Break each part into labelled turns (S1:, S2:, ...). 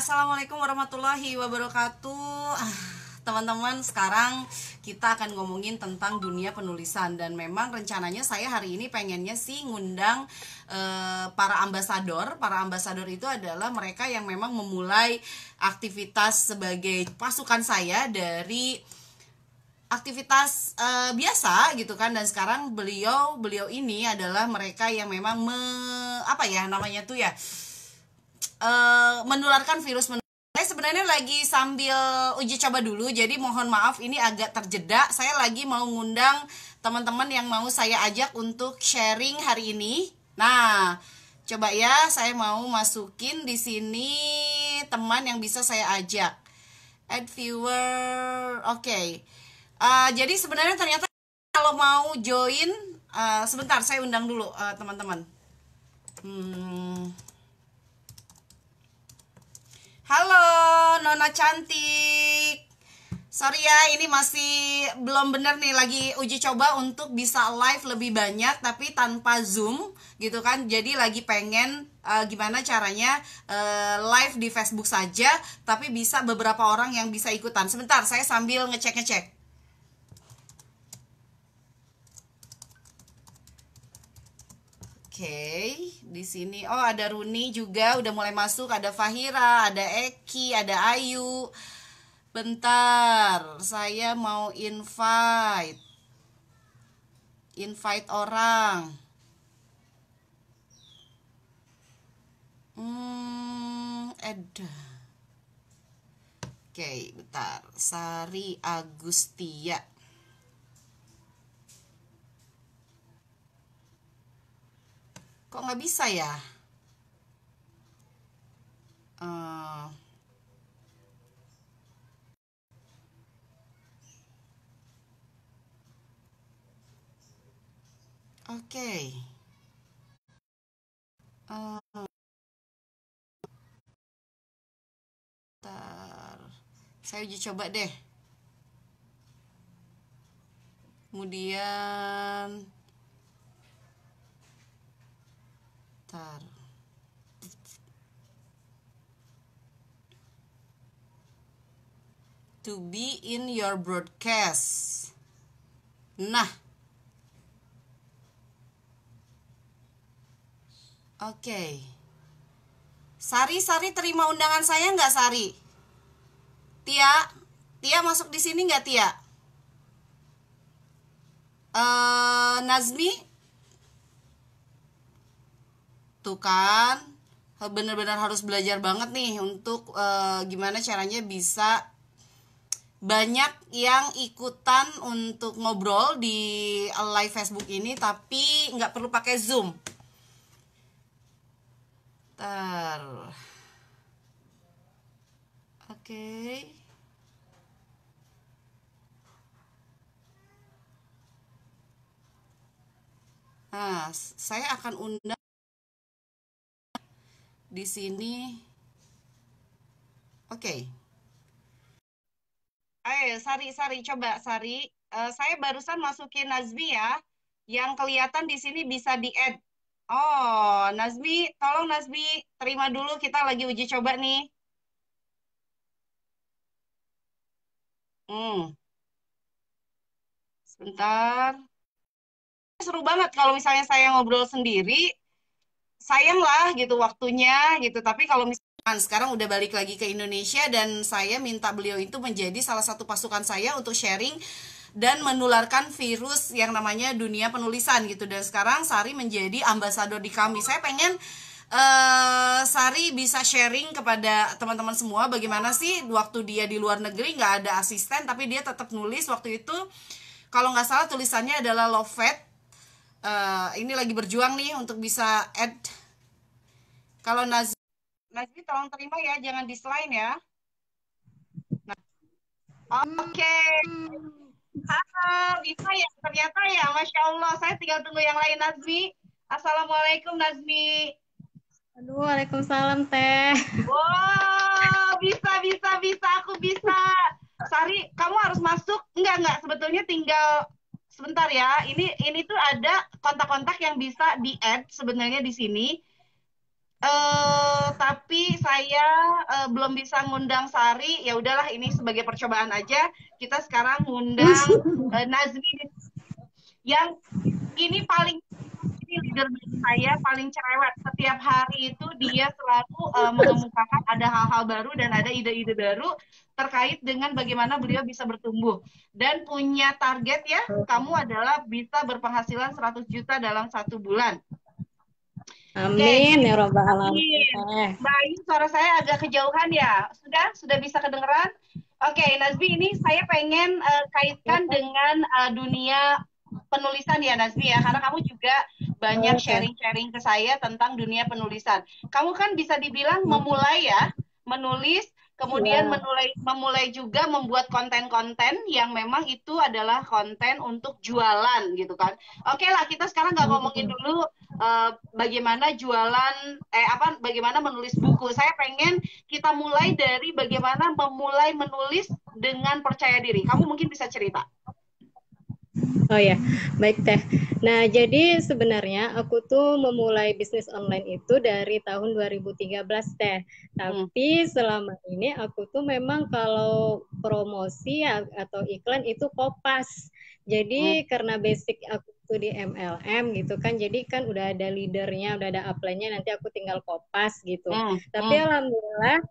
S1: Assalamualaikum warahmatullahi wabarakatuh. Teman-teman, sekarang kita akan ngomongin tentang dunia penulisan. Dan memang rencananya saya hari ini pengennya sih ngundang para ambasador. Para ambasador itu adalah mereka yang memang memulai aktivitas sebagai pasukan saya dari aktivitas biasa gitu kan. Dan sekarang beliau ini adalah mereka yang memang apa ya namanya tuh ya, menularkan virus. Saya sebenarnya lagi sambil uji coba dulu, jadi mohon maaf ini agak terjeda. Saya lagi mau ngundang teman-teman yang mau saya ajak untuk sharing hari ini. Nah, coba ya, saya mau masukin di sini teman yang bisa saya ajak. Add viewer, oke. Jadi sebenarnya ternyata kalau mau join, sebentar saya undang dulu teman-teman. Halo Nona cantik. Sorry ya, ini masih belum bener nih, lagi uji coba untuk bisa live lebih banyak tapi tanpa Zoom gitu kan. Jadi lagi pengen gimana caranya live di Facebook saja tapi bisa beberapa orang yang bisa ikutan. Sebentar, saya sambil ngecek-ngecek. Oke, di sini oh ada Runi juga udah mulai masuk, ada Fahira, ada Eki, ada Ayu. Bentar, saya mau invite orang. Ada. Oke, bentar. Sari Agustia. Kok nggak bisa ya? Oke. Bentar. Saya uji coba deh. Kemudian bentar. To be in your broadcast. Nah. Oke. Sari terima undangan saya nggak, Sari? Tia masuk di sini nggak, Tia? Nazmi? Tuh kan, bener-bener harus belajar banget nih untuk gimana caranya bisa banyak yang ikutan untuk ngobrol di live Facebook ini tapi nggak perlu pakai Zoom. Oke. Nah, saya akan undang di sini. Oke. Ayo, Sari, coba Sari. Saya barusan masukin Nazmi ya. Yang kelihatan di sini bisa di-add. Oh, Nazmi, tolong Nazmi, terima dulu, kita lagi uji coba nih. Sebentar. Seru banget kalau misalnya saya ngobrol sendiri, sayang lah gitu waktunya gitu. Tapi kalau misalkan sekarang udah balik lagi ke Indonesia dan saya minta beliau itu menjadi salah satu pasukan saya untuk sharing dan menularkan virus yang namanya dunia penulisan gitu. Dan sekarang Sari menjadi ambasador di kami. Saya pengen Sari bisa sharing kepada teman-teman semua bagaimana sih waktu dia di luar negeri nggak ada asisten tapi dia tetap nulis. Waktu itu kalau nggak salah tulisannya adalah Lovet. Ini lagi berjuang nih untuk bisa add. Kalau Nazmi tolong terima ya, jangan di slide ya. Oke. Bisa ya, ternyata ya, Masya Allah. Saya tinggal tunggu yang lain, Nazmi. Assalamualaikum, Nazmi.
S2: Aduh, waalaikumsalam Teh.
S1: Wow, bisa, aku bisa. Sari, kamu harus masuk. Enggak, sebetulnya tinggal sebentar ya. Ini tuh ada kontak-kontak yang bisa di-add sebenarnya di sini. Tapi saya belum bisa ngundang Sari, ya udahlah ini sebagai percobaan aja. Kita sekarang ngundang Nazmi yang ini paling ini leader bagi saya paling cerewet. Setiap hari itu dia selalu mengemukakan ada hal-hal baru dan ada ide-ide baru terkait dengan bagaimana beliau bisa bertumbuh. Dan punya target ya, kamu adalah bisa berpenghasilan 100 juta dalam 1 bulan. Oke,
S2: Amin ya robbal alamin.
S1: amin. Mbak Ayu, suara saya agak kejauhan ya. Sudah bisa kedengeran? Oke, Nazmi, ini saya pengen kaitkan dengan dunia penulisan ya, Nazmi ya, karena kamu juga banyak
S2: Oke.
S1: sharing-sharing ke saya tentang dunia penulisan. Kamu kan bisa dibilang memulai ya, menulis, kemudian
S2: Ya.
S1: memulai juga membuat konten-konten yang memang itu adalah konten untuk jualan gitu kan. Oke lah, kita sekarang nggak ngomongin dulu bagaimana jualan bagaimana menulis buku. Saya pengen kita mulai dari bagaimana memulai menulis dengan percaya diri. Kamu mungkin bisa cerita.
S2: Oh ya, baik Teh. Nah, jadi sebenarnya aku tuh memulai bisnis online itu dari tahun 2013 Teh. Tapi selama ini aku tuh memang kalau promosi atau iklan itu kopas. Jadi karena basic aku tuh di MLM gitu kan, jadi kan udah ada leadernya, udah ada upline-nya, nanti aku tinggal kopas gitu. Tapi alhamdulillah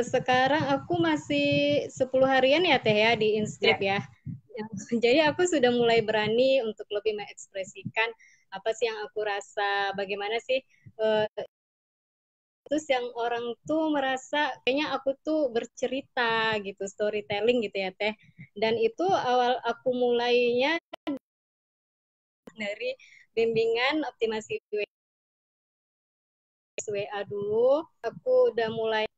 S2: sekarang aku masih 10 harian ya Teh ya di Inscript ya. Jadi aku sudah mulai berani untuk lebih mengekspresikan apa sih yang aku rasa, bagaimana sih terus yang orang tuh merasa kayaknya aku tuh bercerita gitu, storytelling gitu ya Teh. Dan itu awal aku mulainya dari bimbingan optimasi WA dulu. Aku udah mulai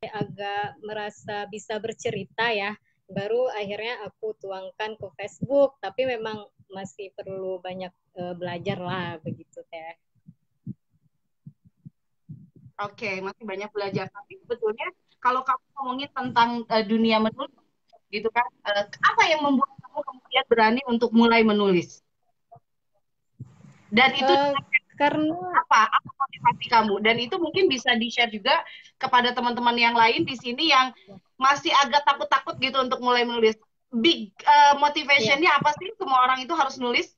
S2: agak merasa bisa bercerita ya, baru akhirnya aku tuangkan ke Facebook, tapi memang masih perlu banyak belajar lah begitu Teh.
S1: Oke, masih banyak belajar. Tapi sebetulnya kalau kamu ngomongin tentang dunia menulis gitu kan, apa yang membuat kamu kemudian berani untuk mulai menulis? Dan itu
S2: Karena
S1: apa motivasi kamu? Dan itu mungkin bisa di-share juga kepada teman-teman yang lain di sini yang masih agak takut-takut gitu untuk mulai menulis. Big motivation-nya apa sih semua orang itu harus nulis?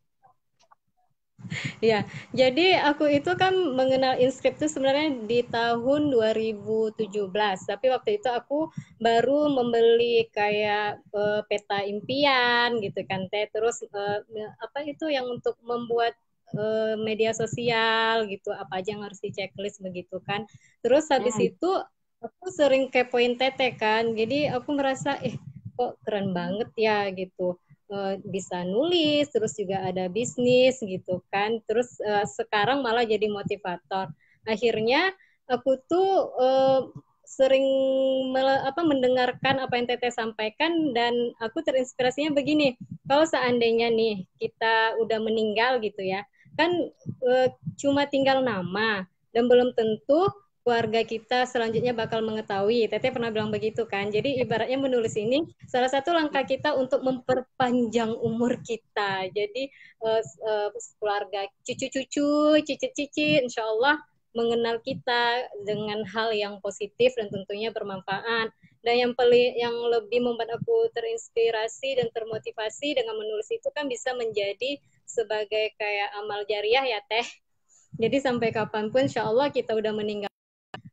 S2: ya, jadi aku itu kan mengenal Inscript itu sebenarnya di tahun 2017, tapi waktu itu aku baru membeli kayak peta impian gitu kan Teh, terus apa itu yang untuk membuat media sosial gitu, apa aja yang harus di checklist begitu kan. Terus habis itu aku sering kepoin Teteh kan, jadi aku merasa kok keren banget ya gitu, bisa nulis, terus juga ada bisnis gitu kan. Terus sekarang malah jadi motivator. Akhirnya aku tuh sering mendengarkan apa yang Teteh sampaikan, dan aku terinspirasinya begini, kalau seandainya nih kita udah meninggal gitu ya, kan cuma tinggal nama dan belum tentu keluarga kita selanjutnya bakal mengetahui. Teteh pernah bilang begitu kan. Jadi ibaratnya menulis ini salah satu langkah kita untuk memperpanjang umur kita. Jadi keluarga cucu-cucu, cicit-cicit, insya Allah mengenal kita dengan hal yang positif dan tentunya bermanfaat. Dan yang lebih membuat aku terinspirasi dan termotivasi dengan menulis itu kan bisa menjadi sebagai kayak amal jariah ya Teh. Jadi sampai kapanpun insya Allah kita udah meninggal,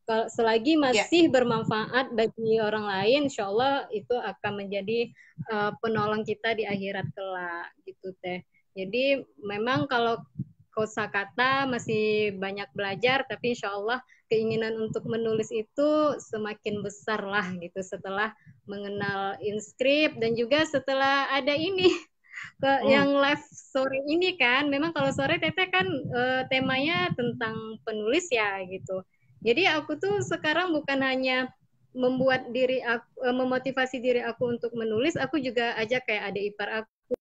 S2: kalau selagi masih bermanfaat bagi orang lain, insya Allah itu akan menjadi penolong kita di akhirat kelak gitu Teh. Jadi memang kalau kosakata masih banyak belajar, tapi insya Allah keinginan untuk menulis itu semakin besar lah gitu setelah mengenal Inscript, dan juga setelah ada ini yang live sore ini kan. Memang kalau sore Teteh kan temanya tentang penulis ya gitu. Jadi aku tuh sekarang bukan hanya membuat diri aku, memotivasi diri aku untuk menulis, aku juga ajak kayak adik ipar aku,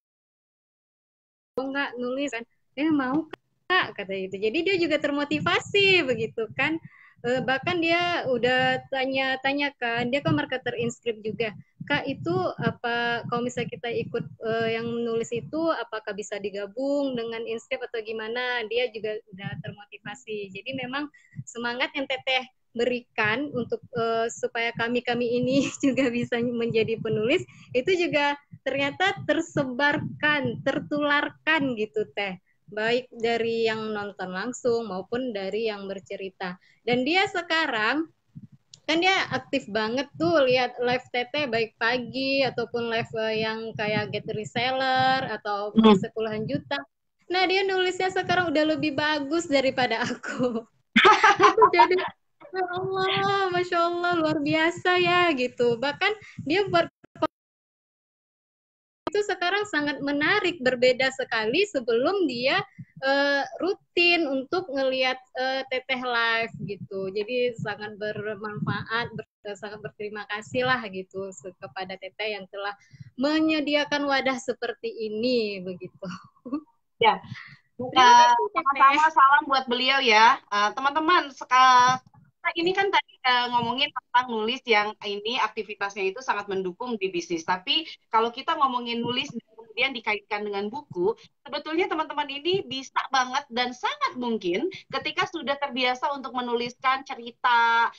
S2: nggak nulis kan, mau kak kata itu. Jadi dia juga termotivasi begitu kan. Bahkan dia udah tanya kan, dia kan marketer Inscript juga, kak itu apa kalau misalnya kita ikut yang nulis itu apakah bisa digabung dengan Inscript atau gimana. Dia juga udah termotivasi. Jadi memang semangat yang Teteh berikan untuk supaya kami ini juga bisa menjadi penulis, itu juga ternyata tersebarkan, tertularkan gitu Teh, baik dari yang nonton langsung maupun dari yang bercerita. Dan dia sekarang kan dia aktif banget tuh lihat live TT baik pagi ataupun live yang kayak get reseller atau
S1: Hmm.
S2: sepuluhan juta. Nah dia nulisnya sekarang udah lebih bagus daripada aku. Aku jadi ya Allah, masya Allah luar biasa ya gitu. Bahkan dia itu sekarang sangat menarik, berbeda sekali sebelum dia rutin untuk ngelihat teteh live gitu. Jadi sangat bermanfaat, sangat berterima kasih lah gitu kepada teteh yang telah menyediakan wadah seperti ini begitu.
S1: Ya,
S2: Terima kasih teteh.
S1: sama-sama salam buat beliau ya. Teman-teman, ini kan tadi ngomongin tentang nulis yang ini aktivitasnya itu sangat mendukung di bisnis. Tapi kalau kita ngomongin nulis dan kemudian dikaitkan dengan buku, sebetulnya teman-teman ini bisa banget dan sangat mungkin ketika sudah terbiasa untuk menuliskan cerita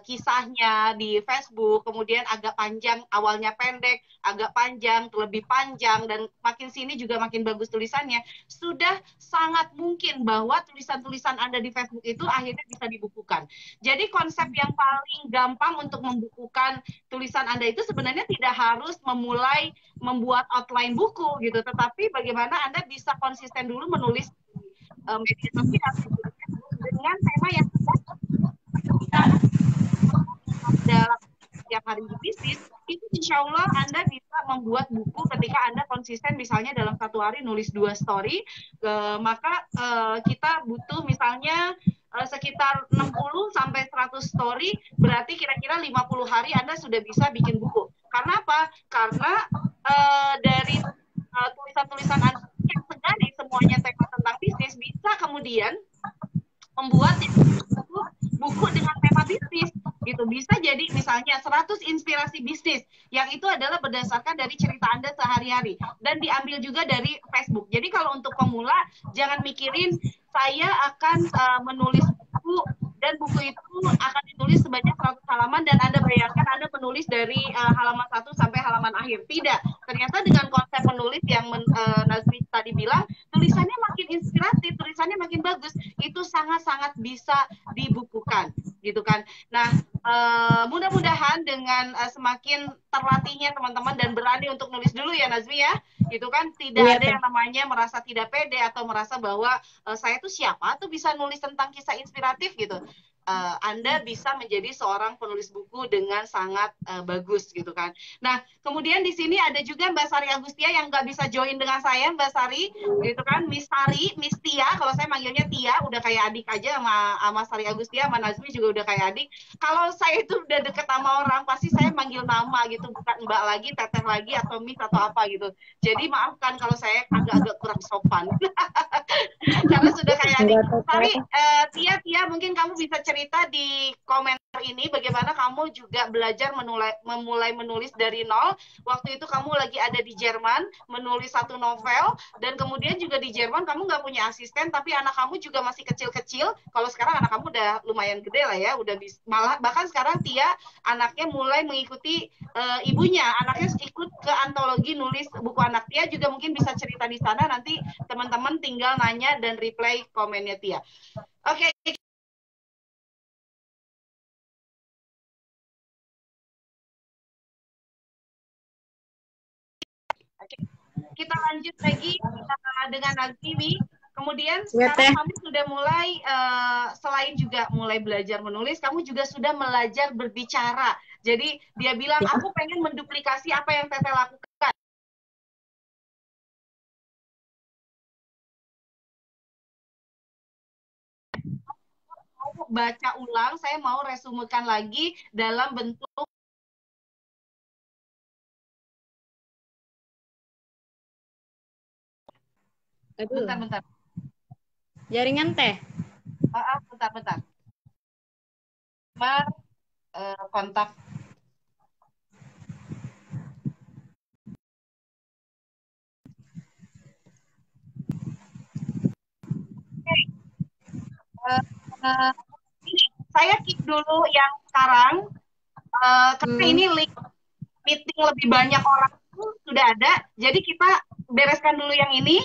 S1: kisahnya di Facebook, kemudian agak panjang, awalnya pendek, agak panjang, lebih panjang, dan makin sini juga makin bagus tulisannya, sudah sangat mungkin bahwa tulisan-tulisan Anda di Facebook itu akhirnya bisa dibukukan. Jadi konsep yang paling gampang untuk membukukan tulisan Anda itu sebenarnya tidak harus memulai membuat outline buku gitu, tetapi bagaimana Anda bisa konsisten dulu menulis di media sosial dengan tema yang dalam setiap hari di bisnis, itu insya Allah Anda bisa membuat buku ketika Anda konsisten misalnya dalam satu hari nulis 2 story, maka kita butuh misalnya sekitar 60 sampai 100 story, berarti kira-kira 50 hari Anda sudah bisa bikin buku. Karena apa? Karena dari tulisan-tulisan Anda yang sebenarnya semuanya tema tentang bisnis, bisa kemudian membuat buku dengan tema bisnis gitu. Bisa jadi misalnya 100 inspirasi bisnis yang itu adalah berdasarkan dari cerita Anda sehari-hari dan diambil juga dari Facebook. Jadi kalau untuk pemula jangan mikirin saya akan menulis buku dan buku itu akan ditulis sebanyak 100 halaman dan Anda bayangkan Anda menulis dari halaman 1 sampai halaman akhir. Tidak. Ternyata dengan konsep menulis yang Nazmi tadi bilang, tulisannya makin inspiratif, tulisannya makin bagus, itu sangat-sangat bisa dibukukan gitu kan. Nah, mudah-mudahan dengan semakin terlatihnya teman-teman dan berani untuk nulis dulu ya Nazmi ya, gitu kan, tidak
S2: Iya
S1: ada
S2: teh.
S1: yang namanya merasa tidak pede atau merasa bahwa saya tuh siapa tuh bisa nulis tentang kisah inspiratif gitu. Anda bisa menjadi seorang penulis buku dengan sangat bagus gitu kan. Nah, kemudian di sini ada juga Mbak Sari Agustia yang nggak bisa join dengan saya, Mbak Sari, gitu kan. Miss Sari, Miss Tia, kalau saya manggilnya Tia, udah kayak adik aja sama Sari Agustia, sama Nazmi juga udah kayak adik. Kalau saya itu udah deket sama orang, pasti saya manggil nama gitu, bukan Mbak lagi, Teteh lagi, atau Miss atau apa gitu. Jadi maafkan kalau saya agak-agak kurang sopan. Karena sudah kayak adik.
S2: Enggak
S1: Sari,
S2: teteh.
S1: Tia, mungkin kamu bisa cerita di komentar ini bagaimana kamu juga belajar memulai menulis dari nol. Waktu itu kamu lagi ada di Jerman, menulis satu novel, dan kemudian juga di Jerman kamu nggak punya asisten, tapi anak kamu juga masih kecil-kecil. Kalau sekarang anak kamu udah lumayan gede lah ya, udah malah bahkan sekarang Tia anaknya mulai mengikuti ibunya, anaknya ikut ke antologi nulis buku anak. Tia juga mungkin bisa cerita di sana, nanti teman-teman tinggal nanya dan reply komennya Tia. Oke, kita lanjut lagi dengan Nazmi. Kemudian
S2: Iya
S1: sekarang
S2: teh.
S1: kamu sudah mulai selain juga mulai belajar menulis, kamu juga sudah belajar berbicara. Jadi dia bilang
S2: Ya.
S1: aku pengen menduplikasi apa yang Teteh lakukan. Mau baca ulang, saya mau resumekan lagi dalam bentuk.
S2: Aduh.
S1: Bentar-bentar.
S2: Jaringan teh.
S1: Bentar-bentar. Mar, kontak. Uh, uh, saya keep dulu yang sekarang, karena ini link meeting lebih banyak orang itu sudah ada. Jadi kita bereskan dulu yang ini.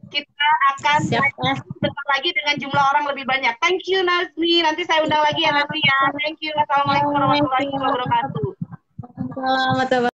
S1: Kita akan
S2: Siap,
S1: bentar lagi dengan jumlah orang lebih banyak. Thank you Nazmi. Nanti saya undang lagi ya Nazmi ya. Thank you. Assalamualaikum warahmatullahi wabarakatuh.
S2: Selamat